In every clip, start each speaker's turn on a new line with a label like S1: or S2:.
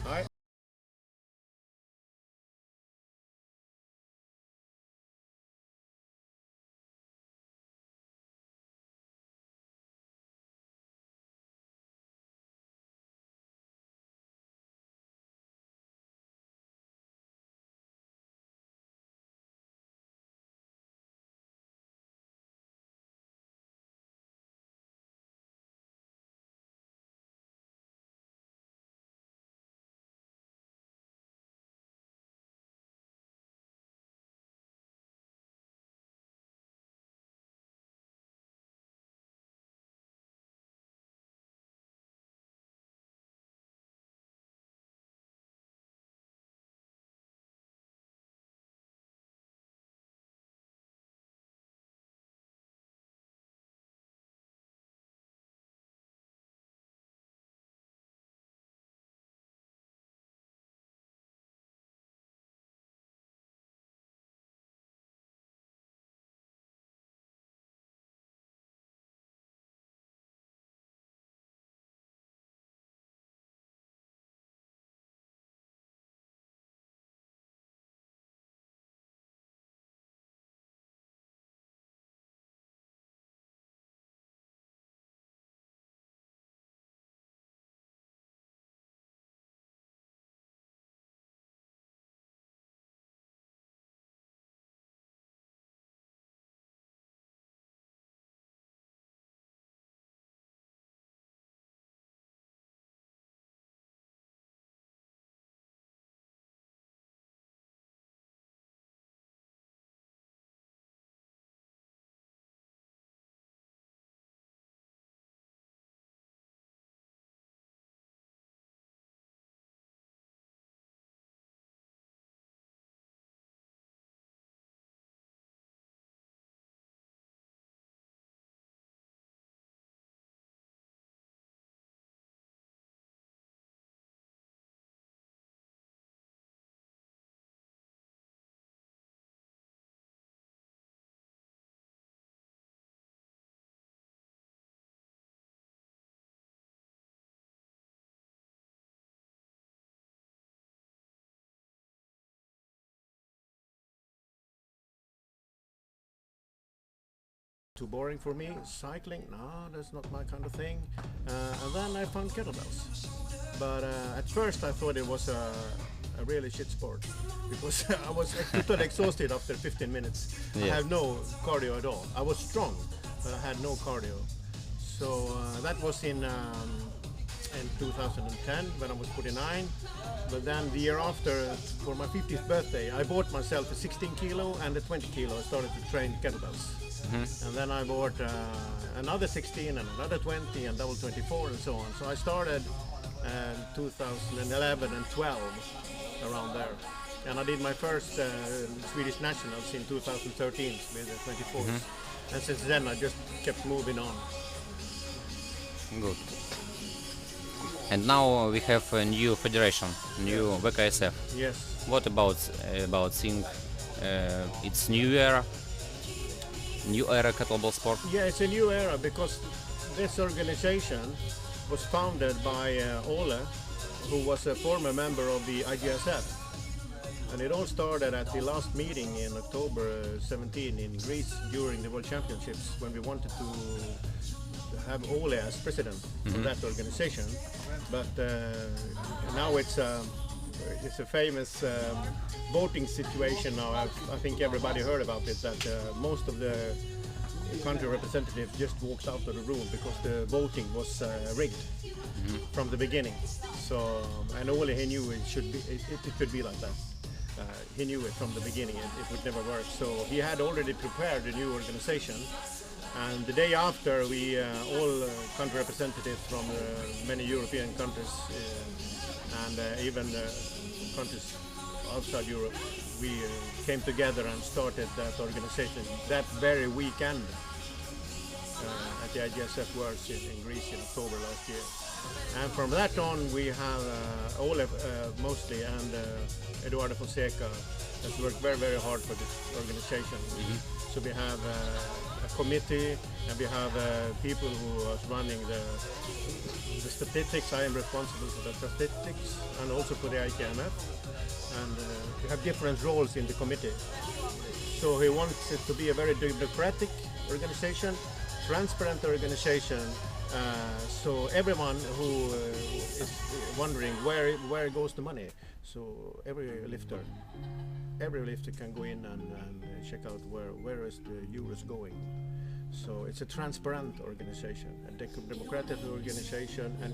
S1: Hi. Too boring for me. Cycling, no, that's not my kind of thing. And then I found kettlebells. But at first I thought it was a really shit sport because I was totally exhausted after 15 minutes. Yeah. I have no cardio at all. I was strong, but I had no cardio. So that was in 2010 when I was 49. But then the year after, for my 50th birthday, I bought myself a 16 kilo and a 20 kilo. I started to train kettlebells. And then I bought another 16 and another 20 and double 24 and so on. So I started 2011 and 12 around there. And I did my first Swedish nationals in 2013 with the 24s. And since then I just kept moving on.
S2: Good. And now we have a new federation, new WKSF.
S1: Yes.
S2: What about thing? It's new era kettlebell sport?
S1: Yeah, it's a new era because this organization was founded by Ole, who was a former member of the IGSF. And it all started at the last meeting in October 17 in Greece during the World Championships when we wanted to have Ole as president of that organization. But now it's a famous voting situation now. I think everybody heard about it, that most of the country representatives just walked out of the room because the voting was rigged from the beginning. So, and Ole, he knew it could be like that. He knew it from the beginning, it would never work. So he had already prepared a new organization. And the day after, we all country representatives from many European countries and even countries outside Europe, we came together and started that organization that very weekend at the IGSF Worlds in Greece in October last year. And from that on, we have Ole mostly and Eduardo Fonseca has worked very, very hard for this organization. So we have a committee, and we have people who are running the statistics. I am responsible for the statistics and also for the IKMF, and we have different roles in the committee. So he wants it to be a very democratic organization, transparent organization, so everyone who is wondering where goes the money, so every lifter can go in and check out where is the euros going. So it's a transparent organization, a democratic organization, and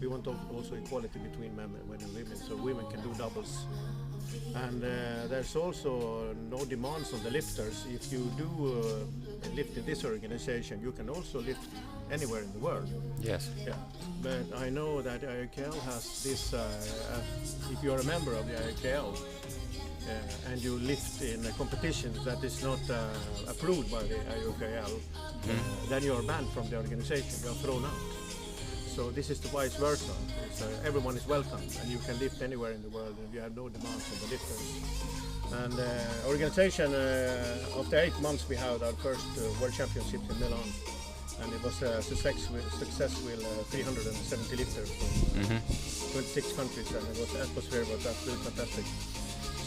S1: we want also equality between men and women, so women can do doubles. And there's also no demands on the lifters. If you do lift in this organization, you can also lift anywhere in the world.
S2: Yes.
S1: Yeah. But I know that IOKL has this, if you're a member of the IOKL, and you lift in a competition that is not approved by the IOKL, then you are banned from the organization, you are thrown out. So this is the vice versa. Everyone is welcome, and you can lift anywhere in the world, and you have no demands on the lifters. And organization, after 8 months, we had our first World Championships in Milan, and it was a successful 370 lifters from 26 countries, and it was the atmosphere was absolutely fantastic.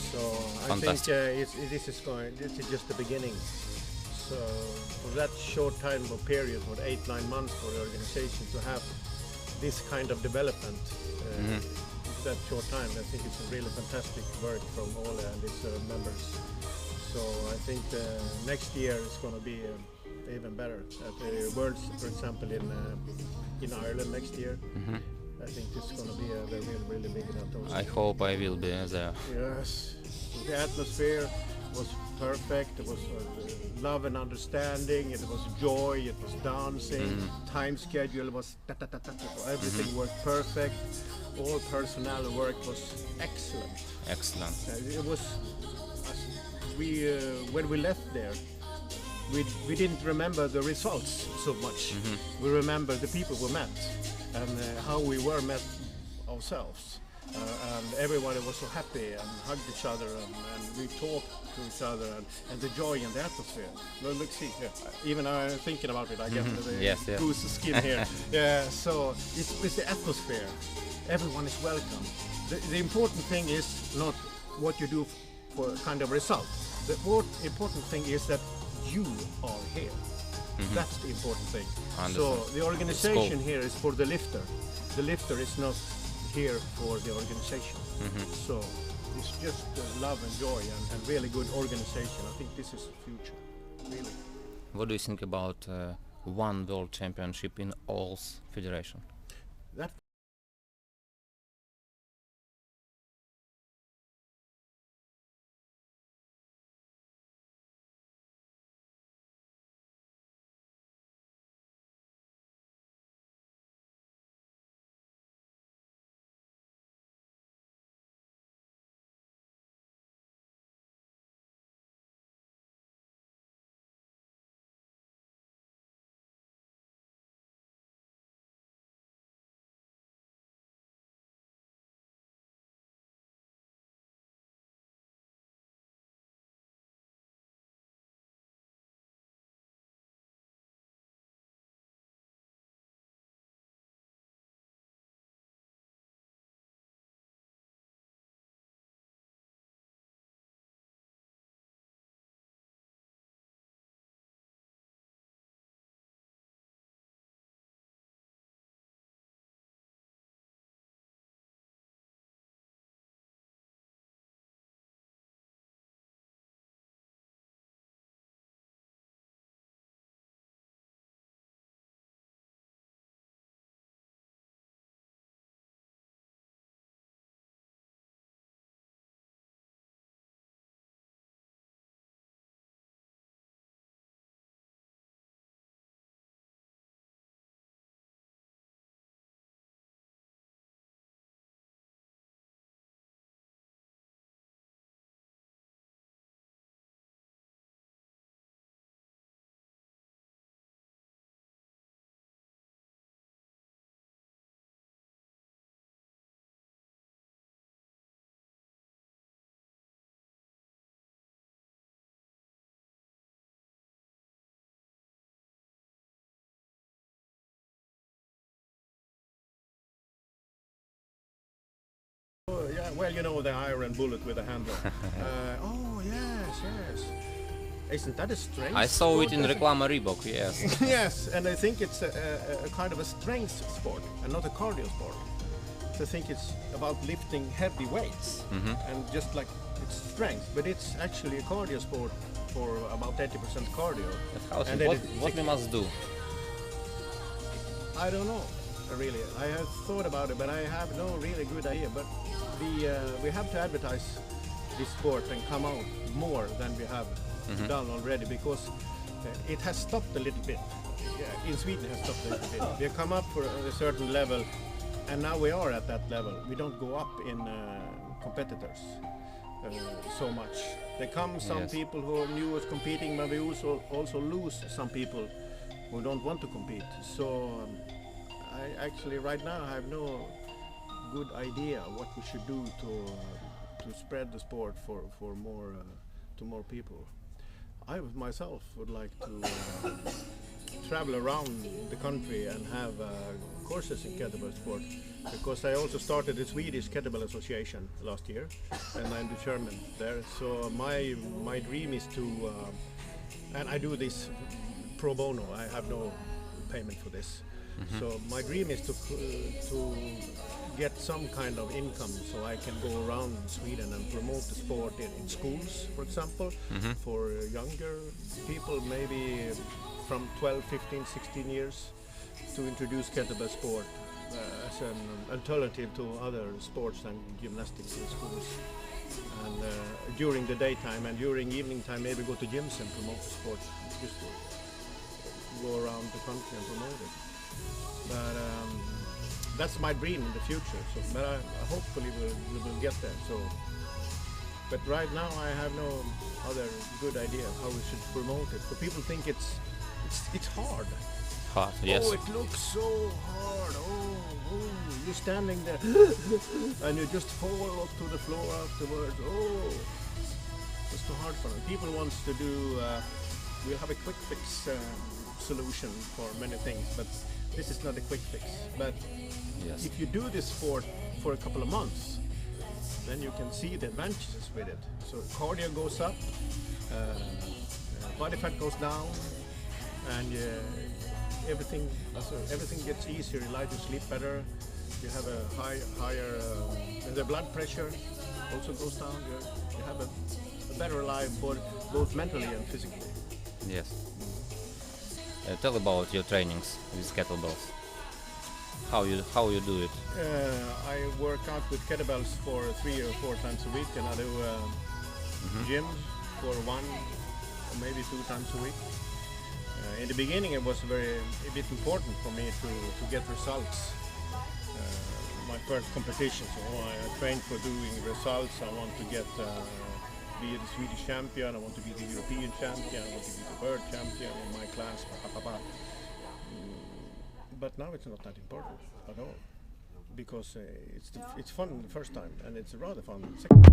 S1: So I think this is just the beginning. So for that short time or period, for 8-9 months for the organization to have this kind of development, that short time, I think it's a really fantastic work from Ole and his members. So I think next year is going to be even better. At the Worlds, for example, in Ireland next year, I think it's going to be a really big event.
S2: I hope I will be there.
S1: Yes, the atmosphere was perfect. It was love and understanding. It was joy. It was dancing. Time schedule was everything worked perfect. All personnel work was excellent.
S2: Excellent.
S1: It was when we left there, we didn't remember the results so much. We remember the people we met and how we were met ourselves. And everybody was so happy and hugged each other, and we talked to each other, and the joy in the atmosphere. Well, look, see here. Even thinking about it, I get the goose skin here. Yeah, so it's the atmosphere. Everyone is welcome. The important thing is not what you do for kind of result. The important thing is that you are here. That's the important thing. So the organization here is for the lifter. The lifter is not here for the organization. So it's just love and joy and really good organization. I think this is the future, really.
S2: What do you think about one world championship in all federation?
S1: That Well, you know, the iron bullet with a handle. Oh, yes. Isn't that a strength?
S2: I saw
S1: sport?
S2: it in Reklama Reebok, yes.
S1: Yes, and I think it's a kind of a strength sport and not a cardio sport. So I think it's about lifting heavy weights and just like it's strength, but it's actually a cardio sport for about 80% cardio.
S2: And what we must do?
S1: I don't know, really. I have thought about it, but I have no really good idea. But we have to advertise this sport and come out more than we have done already, because it has stopped a little bit. Yeah, in Sweden it has stopped a little bit. We have come up for a certain level, and now we are at that level. We don't go up in competitors so much. There come some people who are new as competing, but we also lose some people who don't want to compete. So I actually right now have no good idea what we should do to spread the sport for more to more people. I myself would like to travel around the country and have courses in kettlebell sport, because I also started the Swedish Kettlebell Association last year, and I'm determined there. So my dream is to, and I do this pro bono. I have no payment for this. So my dream is to get some kind of income, so I can go around Sweden and promote the sport in schools, for example, for younger people, maybe from 12, 15, 16 years, to introduce kettlebell sport as an alternative to other sports and gymnastics in schools. And during the daytime and during evening time, maybe go to gyms and promote the sport. Just to go around the country and promote it. But that's my dream in the future. So, but hopefully we will get there. So, but right now I have no other good idea how we should promote it. So people think it's hard.
S2: Hard, yes.
S1: Oh, it looks so hard. Oh, you're standing there and you just fall off to the floor afterwards. Oh, it's too hard for them. People want to do. We have a quick fix solution for many things, but this is not a quick fix. But if you do this sport for a couple of months, then you can see the advantages with it. So cardio goes up, body fat goes down, and everything gets easier. You like to sleep better. You have a higher the blood pressure also goes down. You have a better life, both mentally and physically.
S2: Yes. Tell about your trainings with kettlebells. How you do it?
S1: I work out with kettlebells for 3 or 4 times a week, and I do gym for 1 or maybe 2 times a week. In the beginning, it was a bit important for me to get results. My first competition, so I trained for doing results. I want to be the Swedish champion, I want to be the European champion, I want to be the world champion in my class. But now it's not that important at all, because it's fun the first time, and it's rather fun the second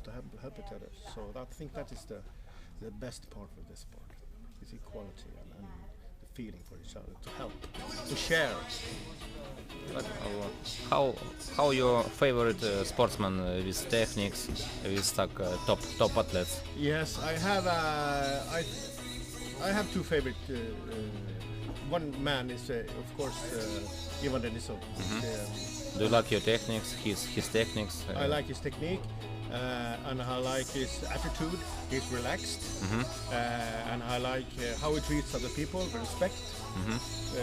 S1: to help each other. So I think that is the best part of this sport. Is equality and the feeling for each other, to help, to share.
S2: But, how your favorite sportsman with techniques, with top athletes?
S1: Yes, I have two favorite. One man is of course Ivan Denisov.
S2: Do you like your techniques? His techniques?
S1: I like his technique. And I like his attitude. He's relaxed, and I like how he treats other people with respect,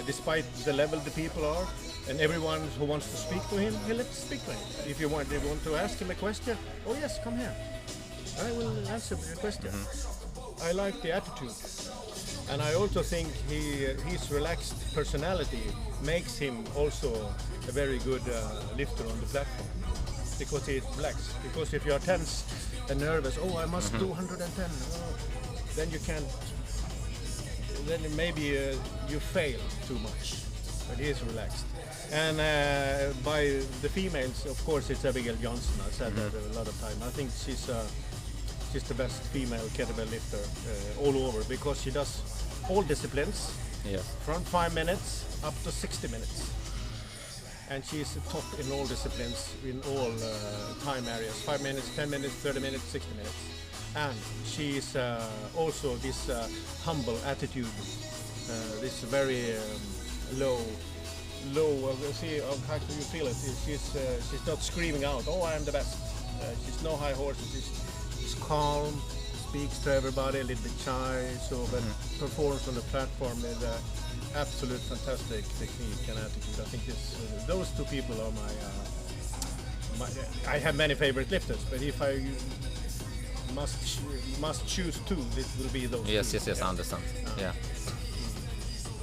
S1: despite the level the people are. And everyone who wants to speak to him, he lets speak to him. If you want to ask him a question, oh yes, come here, I will answer your question. I like the attitude, and I also think his relaxed personality makes him also a very good lifter on the platform. Because he's relaxed. Because if you're tense and nervous, I must do 110, then you can't. Then maybe you fail too much. But he is relaxed. And by the females, of course, it's Abigail Johnson. I said that a lot of time. I think she's the best female kettlebell lifter all over, because she does all disciplines, from 5 minutes up to 60 minutes. And she's top in all disciplines, in all time areas. 5 minutes, 10 minutes, 30 minutes, 60 minutes. And she's also this humble attitude, this very low. See, how do you feel it? She's not screaming out, "Oh, I am the best." She's no high horses. She's calm, speaks to everybody, a little bit shy, but performs on the platform with absolute fantastic technique and attitude. I think those two people are my. I have many favorite lifters, but if I must choose two, this will be those.
S2: Yes, I understand. Yeah.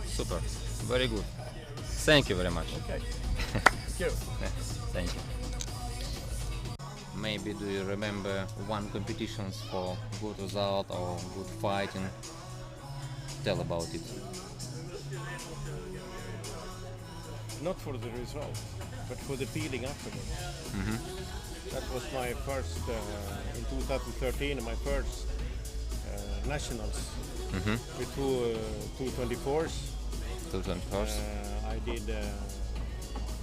S2: Super. Very good. Thank you very much.
S1: Okay. Thank you.
S2: Thank you. Maybe do you remember one competitions for good result or good fighting? Tell about it.
S1: Not for the result, but for the feeling afterwards. That was my first, in 2013, my first nationals with 224s.
S2: 224s.
S1: I did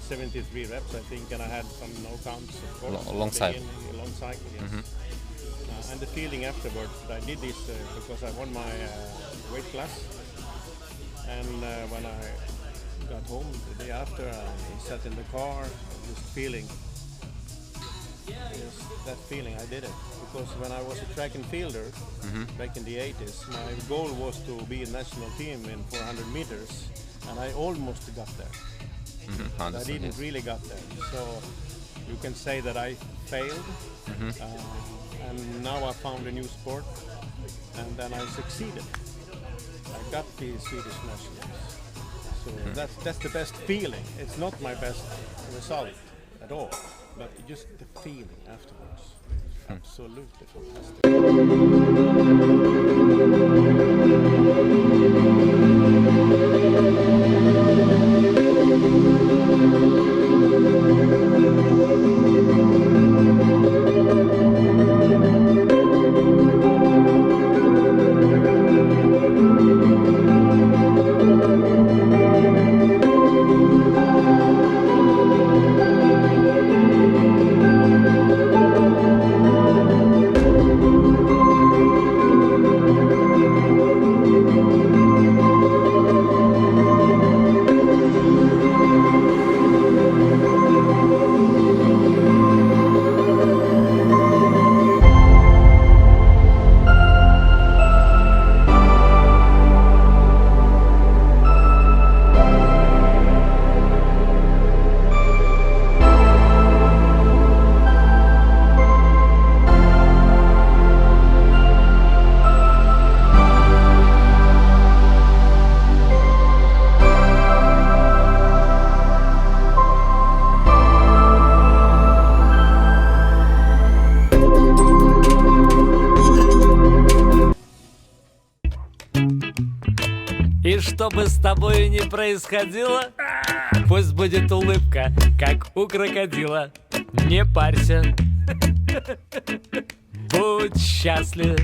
S1: 73 reps, I think, and I had some no counts, of course.
S2: Long cycle.
S1: Long cycle, yes. And the feeling afterwards, I did this because I won my weight class. And when I got home the day after, I sat in the car, just feeling, that feeling, I did it. Because when I was a track and fielder back in the 80s, my goal was to be a national team in 400 meters, and I almost got there. I didn't really got there. So you can say that I failed, and now I found a new sport, and then I succeeded. I got the Swedish nationals. So that's the best feeling. It's not my best result at all, but just the feeling afterwards. Absolutely fantastic.
S3: И что бы с тобой ни происходило, пусть будет улыбка, как у крокодила. Не парься. будь счастлив.